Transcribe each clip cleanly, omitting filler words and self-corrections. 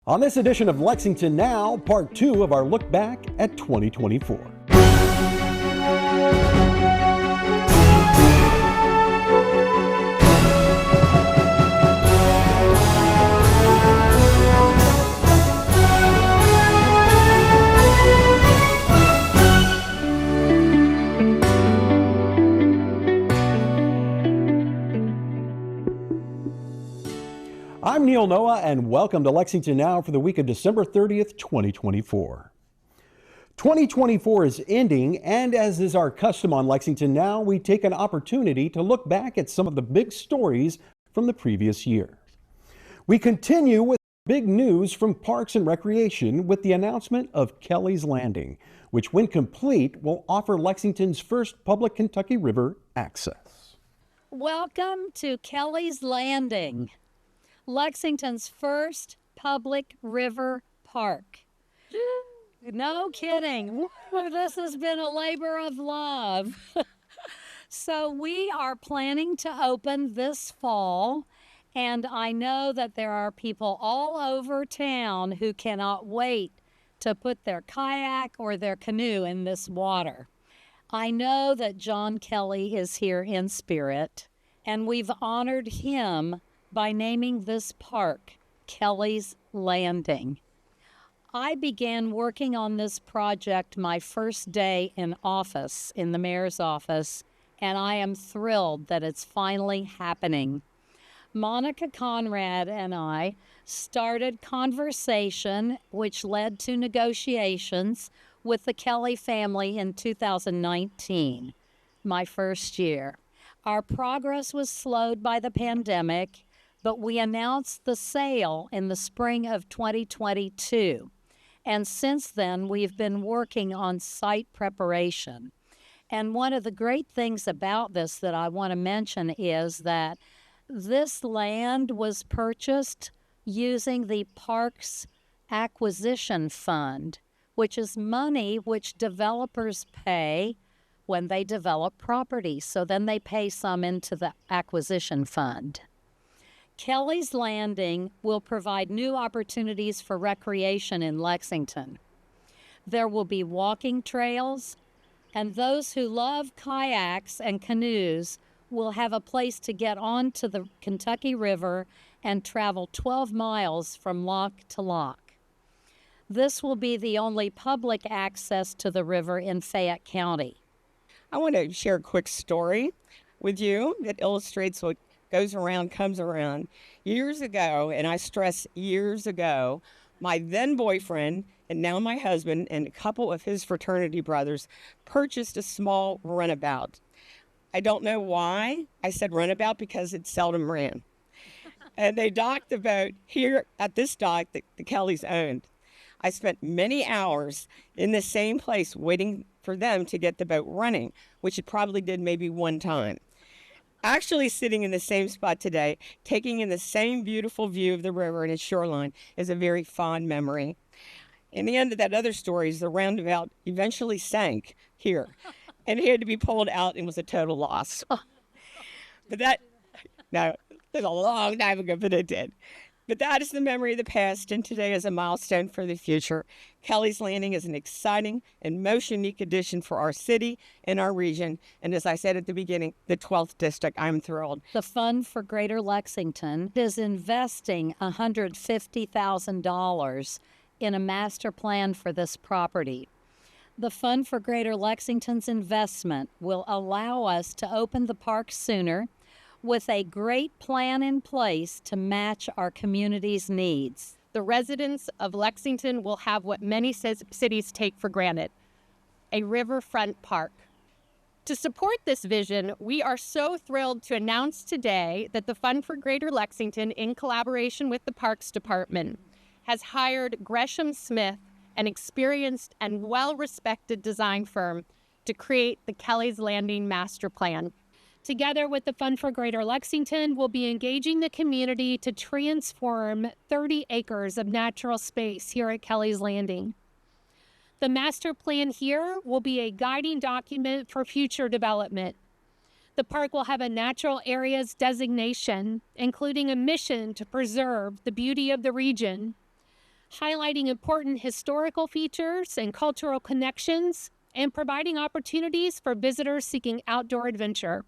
On this edition of Lexington Now, part 2 of our look back at 2024. I'm Neil Noah, and welcome to Lexington Now for the week of December 30th, 2024. 2024 is ending, and as is our custom on Lexington Now, we take an opportunity to look back at some of the big stories from the previous year. We continue with big news from Parks and Recreation with the announcement of Kelly's Landing, which when complete will offer Lexington's first public Kentucky River access. Welcome to Kelly's Landing, Lexington's first public river park. No kidding. This has been a labor of love. So we are planning to open this fall, and I know that there are people all over town who cannot wait to put their kayak or their canoe in this water. I know that John Kelly is here in spirit, and we've honored him by naming this park Kelly's Landing. I began working on this project my first day in office, in the mayor's office, and I am thrilled that it's finally happening. Monica Conrad and I started conversation, which led to negotiations with the Kelly family in 2019, my first year. Our progress was slowed by the pandemic, but we announced the sale in the spring of 2022. And since then, we've been working on site preparation. And one of the great things about this that I want to mention is that this land was purchased using the Parks Acquisition Fund, which is money which developers pay when they develop property. So then they pay some into the acquisition fund. Kelly's Landing will provide new opportunities for recreation in Lexington. There will be walking trails, and those who love kayaks and canoes will have a place to get onto the Kentucky River and travel 12 miles from lock to lock. This will be the only public access to the river in Fayette County. I want to share a quick story with you that illustrates what goes around, comes around. Years ago, and I stress years ago, my then boyfriend and now my husband and a couple of his fraternity brothers purchased a small runabout. I don't know why I said runabout, because it seldom ran. And they docked the boat here at this dock that the Kellys owned. I spent many hours in the same place waiting for them to get the boat running, which it probably did maybe one time. Actually sitting in the same spot today, taking in the same beautiful view of the river and its shoreline is a very fond memory. In the end of that other story is the roundabout eventually sank here and had to be pulled out and was a total loss. But that was a long time ago, but it did. But that is the memory of the past, and today is a milestone for the future. Kelly's Landing is an exciting and most unique addition for our city and our region. And as I said at the beginning, the 12th district, I'm thrilled. The Fund for Greater Lexington is investing $150,000 in a master plan for this property. The Fund for Greater Lexington's investment will allow us to open the park sooner, with a great plan in place to match our community's needs. The residents of Lexington will have what many cities take for granted, a riverfront park. To support this vision, we are so thrilled to announce today that the Fund for Greater Lexington, in collaboration with the Parks Department, has hired Gresham Smith, an experienced and well-respected design firm, to create the Kelly's Landing Master Plan. Together with the Fund for Greater Lexington, we'll be engaging the community to transform 30 acres of natural space here at Kelly's Landing. The master plan here will be a guiding document for future development. The park will have a natural areas designation, including a mission to preserve the beauty of the region. highlighting important historical features and cultural connections, and providing opportunities for visitors seeking outdoor adventure.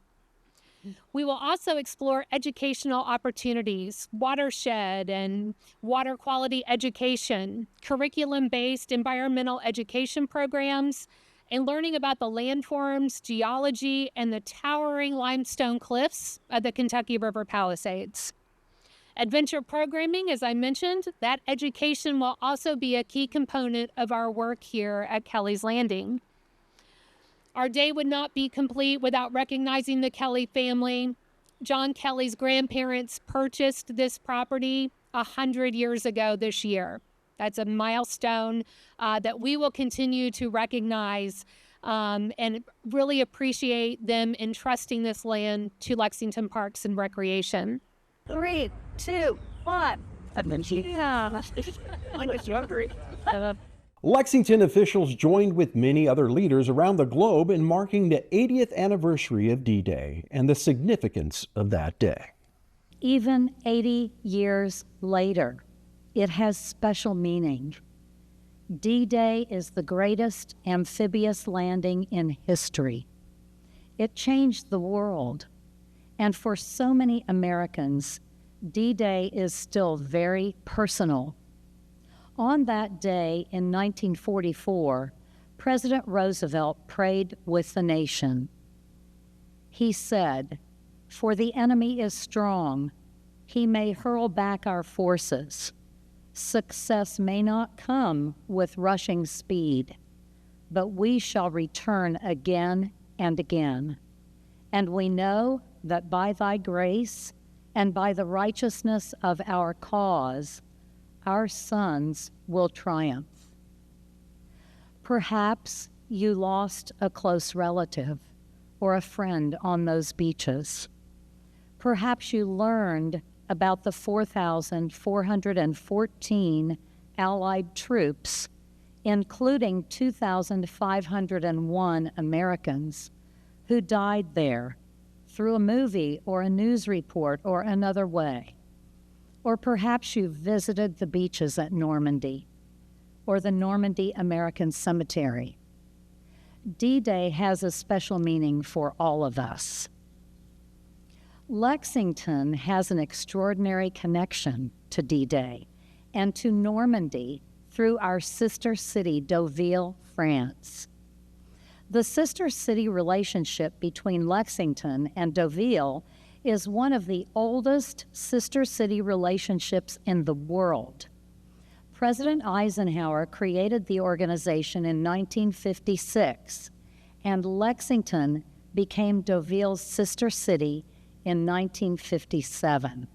We will also explore educational opportunities, watershed and water quality education, curriculum-based environmental education programs, and learning about the landforms, geology, and the towering limestone cliffs of the Kentucky River Palisades. Adventure programming, as I mentioned, that education will also be a key component of our work here at Kelly's Landing. Our day would not be complete without recognizing the Kelly family. John Kelly's grandparents purchased this property 100 years ago this year. That's a milestone that we will continue to recognize and really appreciate them entrusting this land to Lexington Parks and Recreation. 3, 2, 1. Lexington officials joined with many other leaders around the globe in marking the 80th anniversary of D-Day and the significance of that day. Even 80 years later, it has special meaning. D-Day is the greatest amphibious landing in history. It changed the world, and for so many Americans, D-Day is still very personal. On that day in 1944, President Roosevelt prayed with the nation. He said, "For the enemy is strong. He may hurl back our forces. Success may not come with rushing speed, but we shall return again and again. And we know that by thy grace and by the righteousness of our cause, our sons will triumph." Perhaps you lost a close relative or a friend on those beaches. Perhaps you learned about the 4,414 Allied troops, including 2,501 Americans, who died there through a movie or a news report or another way. Or perhaps you visited the beaches at Normandy or the Normandy American Cemetery. D-Day has a special meaning for all of us. Lexington has an extraordinary connection to D-Day and to Normandy through our sister city, Deauville, France. The sister city relationship between Lexington and Deauville is one of the oldest sister city relationships in the world. President Eisenhower created the organization in 1956, and Lexington became Deauville's sister city in 1957.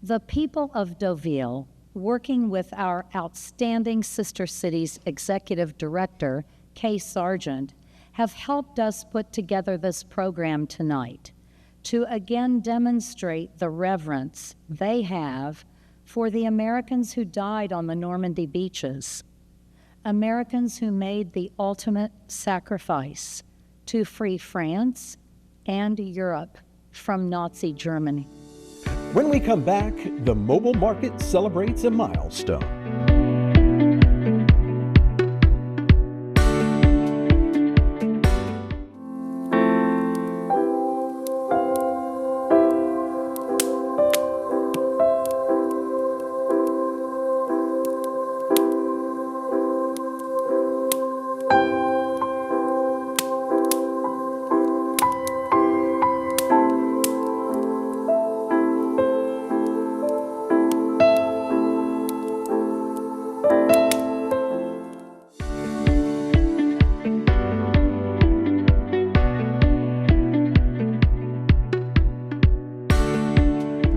The people of Deauville, working with our outstanding sister city's executive director, Kay Sargent, have helped us put together this program tonight to again demonstrate the reverence they have for the Americans who died on the Normandy beaches, Americans who made the ultimate sacrifice to free France and Europe from Nazi Germany. When we come back, the mobile market celebrates a milestone.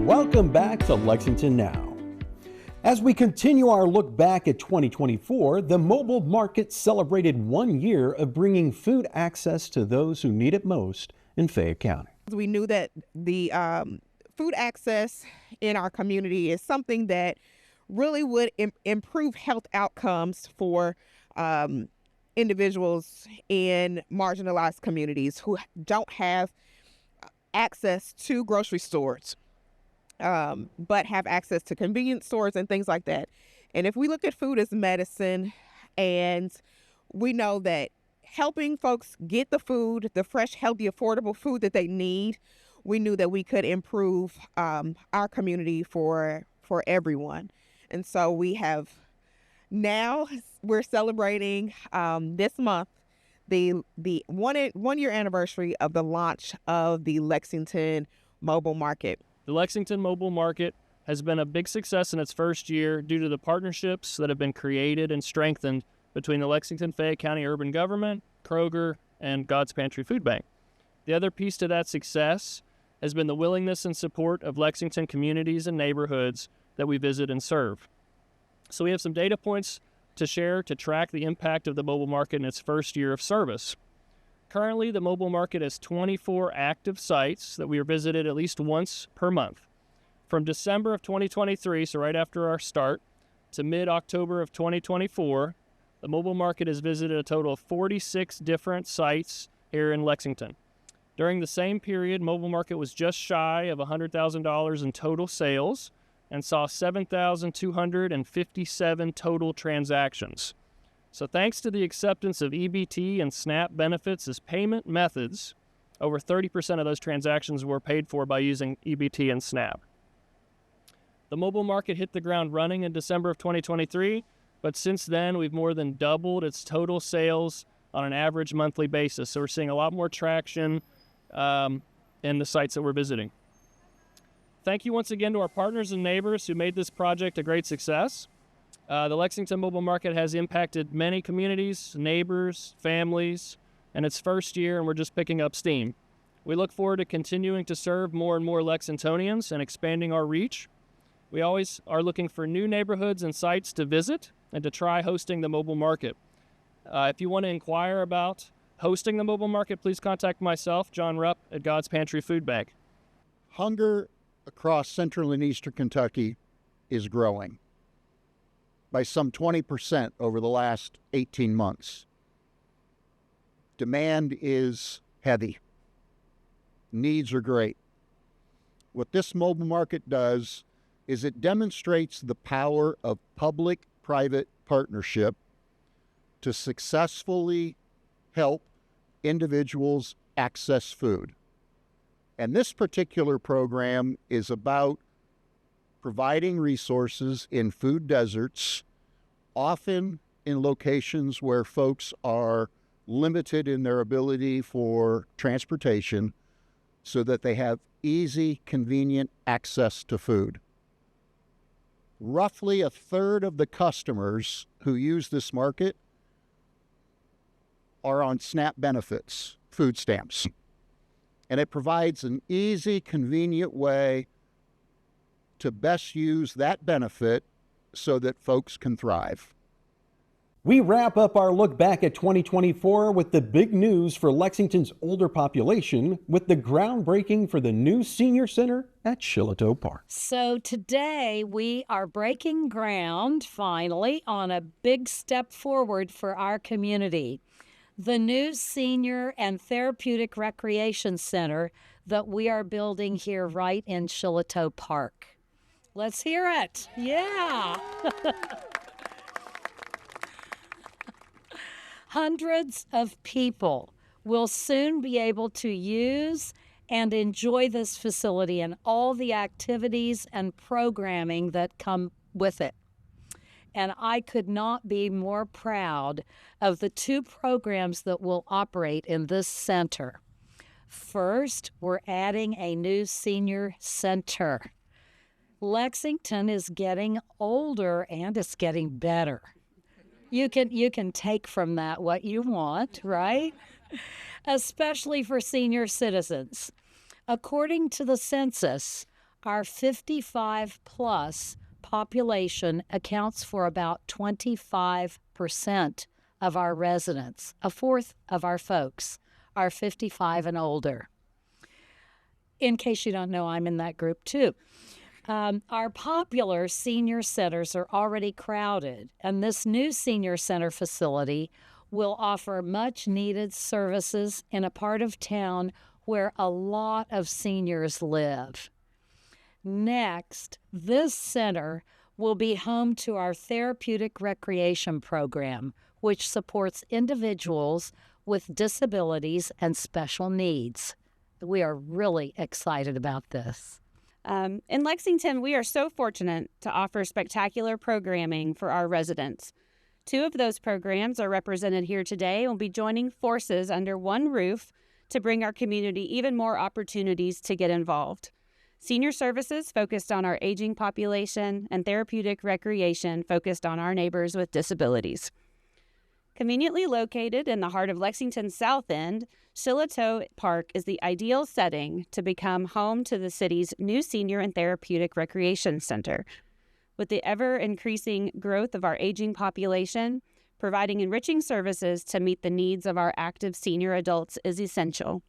Welcome back to Lexington Now. As we continue our look back at 2024, the mobile market celebrated 1 year of bringing food access to those who need it most in Fayette County. We knew that the food access in our community is something that really would improve health outcomes for individuals in marginalized communities who don't have access to grocery stores, but have access to convenience stores and things like that. And if we look at food as medicine, and we know that helping folks get the food, the fresh, healthy, affordable food that they need, we knew that we could improve our community for everyone. And so we're celebrating this month the 1 year anniversary of the launch of the Lexington Mobile Market. The Lexington Mobile Market has been a big success in its first year due to the partnerships that have been created and strengthened between the Lexington-Fayette County Urban Government, Kroger, and God's Pantry Food Bank. The other piece to that success has been the willingness and support of Lexington communities and neighborhoods that we visit and serve. So we have some data points to share to track the impact of the mobile market in its first year of service. Currently, the mobile market has 24 active sites that we are visited at least once per month. From December of 2023, so right after our start, to mid-October of 2024, the mobile market has visited a total of 46 different sites here in Lexington. During the same period, mobile market was just shy of $100,000 in total sales and saw 7,257 total transactions. So thanks to the acceptance of EBT and SNAP benefits as payment methods, over 30% of those transactions were paid for by using EBT and SNAP. The mobile market hit the ground running in December of 2023, but since then we've more than doubled its total sales on an average monthly basis. So we're seeing a lot more traction in the sites that we're visiting. Thank you once again to our partners and neighbors who made this project a great success. The Lexington Mobile Market has impacted many communities, neighbors, families, in its first year, and we're just picking up steam. We look forward to continuing to serve more and more Lexingtonians and expanding our reach. We always are looking for new neighborhoods and sites to visit and to try hosting the mobile market. If you want to inquire about hosting the mobile market, please contact myself, John Rupp, at God's Pantry Food Bank. Hunger across central and eastern Kentucky is growing by some 20% over the last 18 months. Demand is heavy. Needs are great. What this mobile market does is it demonstrates the power of public-private partnership to successfully help individuals access food. And this particular program is about providing resources in food deserts, often in locations where folks are limited in their ability for transportation, so that they have easy, convenient access to food. Roughly a third of the customers who use this market are on SNAP benefits, food stamps. And it provides an easy, convenient way to best use that benefit so that folks can thrive. We wrap up our look back at 2024 with the big news for Lexington's older population with the groundbreaking for the new senior center at Shiloh Park. So today we are breaking ground finally on a big step forward for our community. The new senior and therapeutic recreation center that we are building here right in Shiloh Park. Let's hear it. Yeah. Hundreds of people will soon be able to use and enjoy this facility and all the activities and programming that come with it. And I could not be more proud of the two programs that will operate in this center. First, we're adding a new senior center. Lexington is getting older and it's getting better. You can take from that what you want, right? Especially for senior citizens. According to the census, our 55-plus population accounts for about 25% of our residents. A fourth of our folks are 55 and older. In case you don't know, I'm in that group too. Our popular senior centers are already crowded, and this new senior center facility will offer much-needed services in a part of town where a lot of seniors live. Next, this center will be home to our therapeutic recreation program, which supports individuals with disabilities and special needs. We are really excited about this. In Lexington, we are so fortunate to offer spectacular programming for our residents. 2 of those programs are represented here today and will be joining forces under one roof to bring our community even more opportunities to get involved. Senior services focused on our aging population and therapeutic recreation focused on our neighbors with disabilities. Conveniently located in the heart of Lexington's South End, Shiloh Park is the ideal setting to become home to the city's new senior and therapeutic recreation center. With the ever-increasing growth of our aging population, providing enriching services to meet the needs of our active senior adults is essential.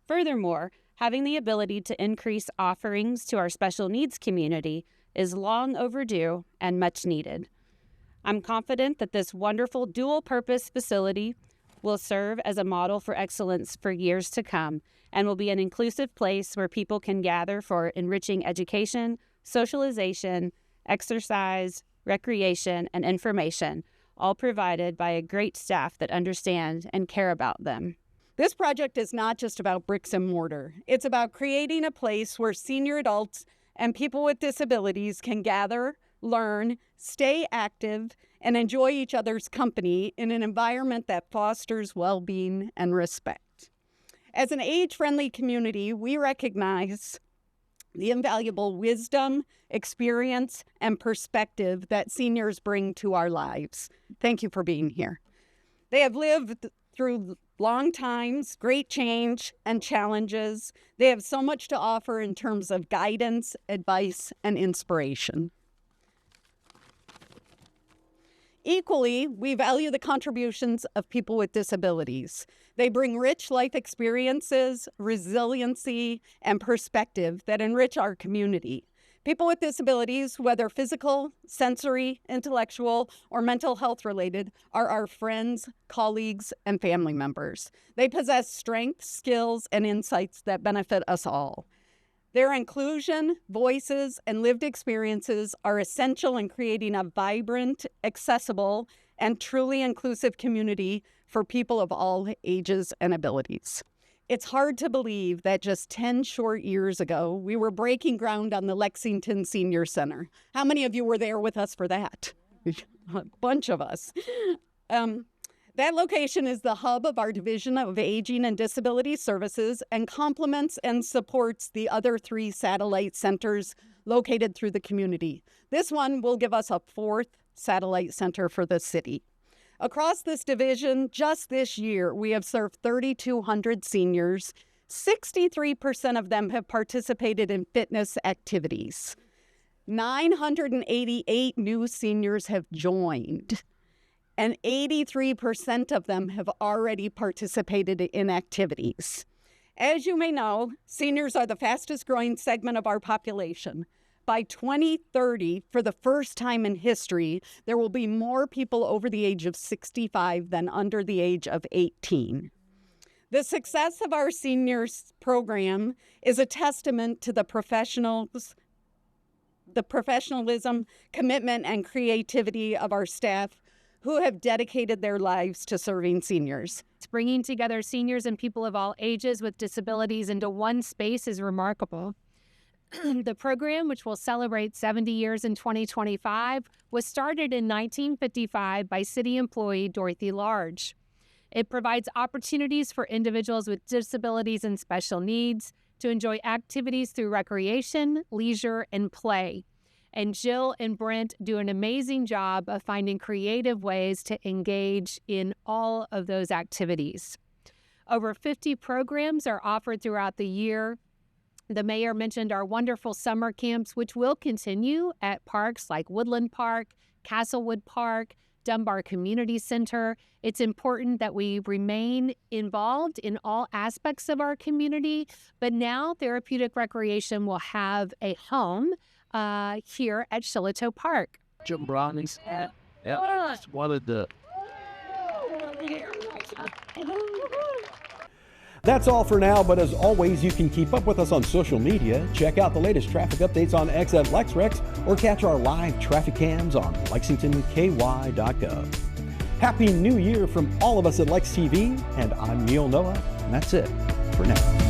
Furthermore, having the ability to increase offerings to our special needs community is long overdue and much needed. I'm confident that this wonderful dual-purpose facility will serve as a model for excellence for years to come and will be an inclusive place where people can gather for enriching education, socialization, exercise, recreation, and information, all provided by a great staff that understand and care about them. This project is not just about bricks and mortar. It's about creating a place where senior adults and people with disabilities can gather, learn, stay active, and enjoy each other's company in an environment that fosters well-being and respect. As an age-friendly community, we recognize the invaluable wisdom, experience, and perspective that seniors bring to our lives. Thank you for being here. They have lived through long times, great change, and challenges. They have so much to offer in terms of guidance, advice, and inspiration. Equally, we value the contributions of people with disabilities. They bring rich life experiences, resiliency, and perspective that enrich our community. People with disabilities, whether physical, sensory, intellectual, or mental health related, are our friends, colleagues, and family members. They possess strengths, skills, and insights that benefit us all. Their inclusion, voices, and lived experiences are essential in creating a vibrant, accessible, and truly inclusive community for people of all ages and abilities. It's hard to believe that just 10 short years ago, we were breaking ground on the Lexington Senior Center. How many of you were there with us for that? A bunch of us. That location is the hub of our Division of Aging and Disability Services and complements and supports the other 3 satellite centers located through the community. This one will give us a 4th satellite center for the city. Across this division, just this year, we have served 3,200 seniors. 63% of them have participated in fitness activities. 988 new seniors have joined, and 83% of them have already participated in activities. As you may know, seniors are the fastest growing segment of our population. By 2030, for the first time in history, there will be more people over the age of 65 than under the age of 18. The success of our seniors program is a testament to the professionalism, commitment, and creativity of our staff who have dedicated their lives to serving seniors. Bringing together seniors and people of all ages with disabilities into one space is remarkable. The program, which will celebrate 70 years in 2025, was started in 1955 by city employee Dorothy Large. It provides opportunities for individuals with disabilities and special needs to enjoy activities through recreation, leisure, and play. And Jill and Brent do an amazing job of finding creative ways to engage in all of those activities. Over 50 programs are offered throughout the year. The mayor mentioned our wonderful summer camps, which will continue at parks like Woodland Park, Castlewood Park, Dunbar Community Center. It's important that we remain involved in all aspects of our community, but now therapeutic recreation will have a home here at Shiloh Park. Jim Brownie's. Yeah, one of the. That's all for now, but as always, you can keep up with us on social media, check out the latest traffic updates on X at LexRex, or catch our live traffic cams on lexingtonky.gov. Happy New Year from all of us at Lex TV, and I'm Neil Noah, and that's it for now.